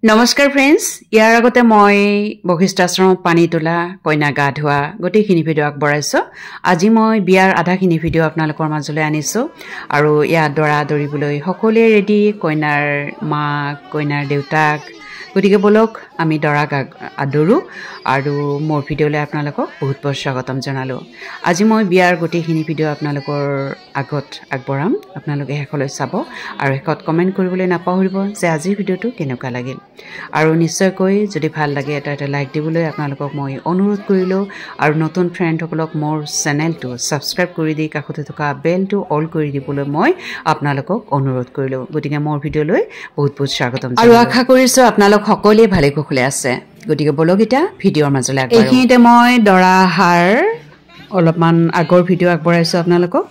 নমস্কাৰ ফ্ৰেন্ডছ ইয়াৰ আগতে মই বশিষ্ঠ আশ্ৰমত পানী তোলা কইনা গা ধোৱা গোটেইখিনি ভিডিঅ' আগবঢ়াইছো আজি মই বিয়াৰ আধাখিনি ভিডিঅ' আপোনালোকৰ মাজলৈ আনিছো আৰু ইয়া দৰা দৰিবলৈ সকলোৱে ৰেডি কইনাৰ মা কইনাৰ দেউতাক গতিকে বলক আমি দৰাক আদৰো আৰু মোৰ ভিডিঅ'লৈ আপোনালোকক বহুত বহুত স্বাগতম জনালো আজি মই বিয়াৰ গোটেইখিনি ভিডিঅ' আপোনালোকৰ আগত আগবঢ়াম আপোনালোকে হেকলৈ চাব আৰু হেকত কমেন্ট কৰিবলৈ নাপাহৰিব যে আজিৰ ভিডিঅ'টো কেনেকুৱা লাগিল আৰু নিশ্চয়কৈ যদি ভাল লাগে এটা লাইক দিবলৈ আপোনালোকক মই অনুৰোধ কৰিলো আৰু নতুন ফ্ৰেণ্ডসকলক মোৰ চেনেলটো সাবস্ক্ৰাইব কৰি দি কাষতে থকা বেলটো অল কৰি দিবলৈ মই আপোনালোকক অনুৰোধ কৰিলো গতিকে মোৰ ভিডিঅ'লৈ বহুত বহুত স্বাগতম আৰু আশা কৰিছো আপোনালোক সকলোৱে ভালে কুশলে আছে গতিকে বলক এটা ভিডিঅ'ৰ মাজলৈ আগবাঢ়ো এইখিনিতে মই দৰা হাৰ অলপমান আগৰ ভিডিঅ' আগবঢ়াইছো আপোনালোকক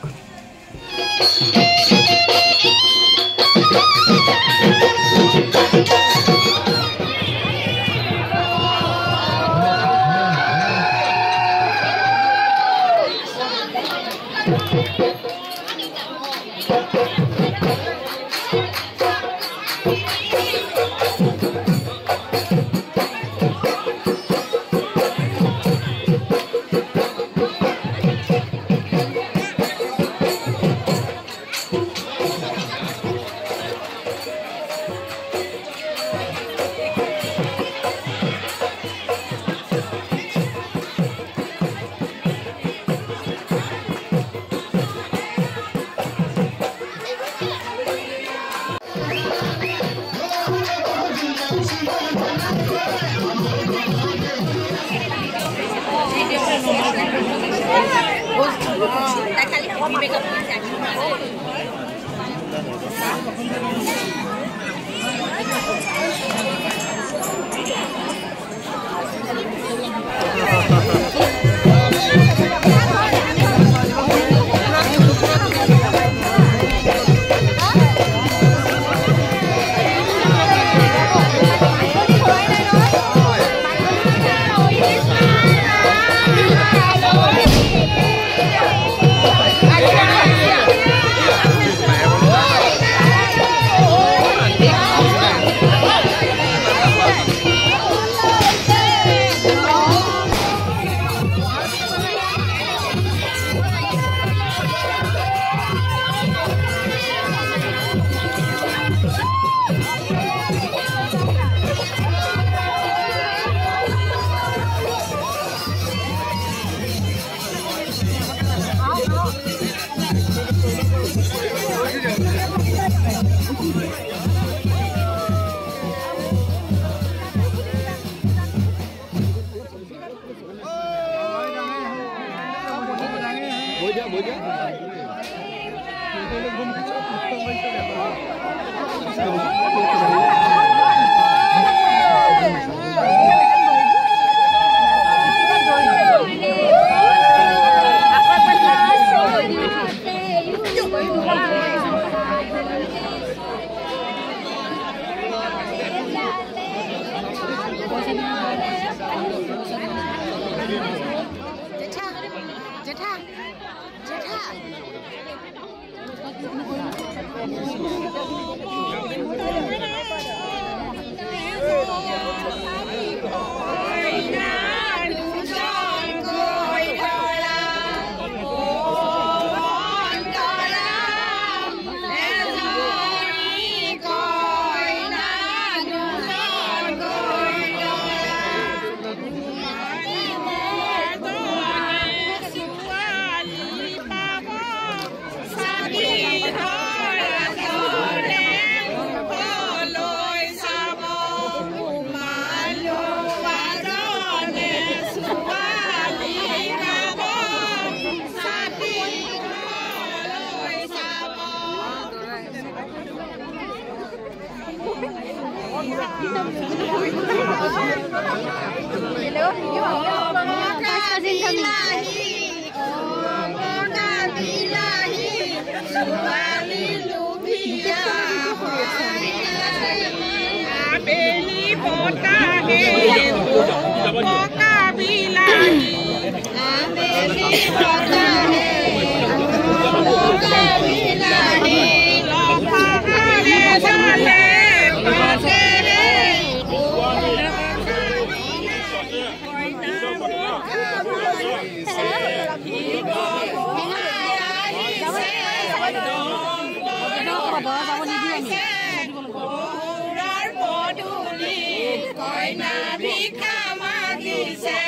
কইনা ভিক্ষা মাগিছে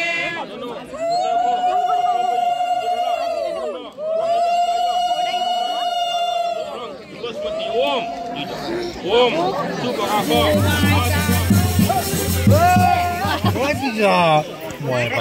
Om, super Affe. Was ist ja? Moin,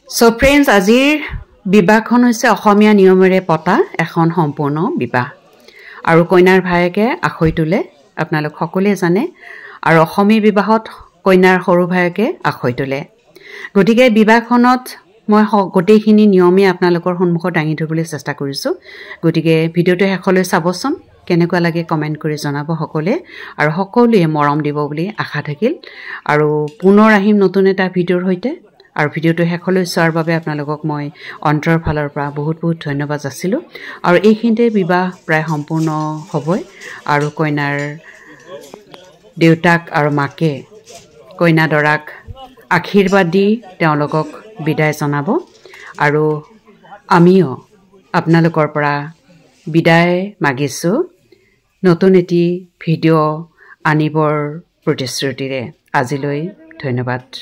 So friends, আজিৰ বিবাহখন হৈছে অসমীয়া নিয়মেৰে পতা এখন সম্পূৰ্ণ বিবাহ আৰু কইনাৰ ভায়েকে আখৈ তোলে আপোনালোক সকলোৱে জানে আৰু অসমীয়া বিবাহত কইনাৰ সৰু ভায়েকে আখৈ তোলে গতিকে বিবাহখনত মই গোটেইখিনি নিয়মে আপোনালোকৰ সন্মুখত দাঙি ধৰিবলৈ চেষ্টা কৰিছো গতিকে ভিডিওটো শেষলৈ চাবচোন কেনেকুৱা লাগে কমেন্ট কৰি জনাব সকলোৱে আৰু সকলোৱে মৰম দিব বুলি আশা থাকিল আৰু পুনৰ আহিম নতুন এটা ভিডিওৰ সৈতে আৰু ভিডিওটো শেষলৈ চোৱাৰ বাবে আপোনালোকক মই অন্তৰৰ ফালৰ পৰা বহুত বহুত ধন্যবাদ যাচিলো আৰু এইখিনিতে বিবাহ প্ৰায় সম্পূৰ্ণ হ'বই আৰু কইনাৰ দেউতাক আৰু মাকে কইনা দৰাক আশীৰ্বাদ দি তেওঁলোকক বিদায় জনাব আৰু আমিও আপোনালোকৰ পৰা বিদায় মাগিছো নতুন এটি ভিডিও আনিবৰ প্ৰতিশ্ৰুতিৰে আজিলৈ ধন্যবাদ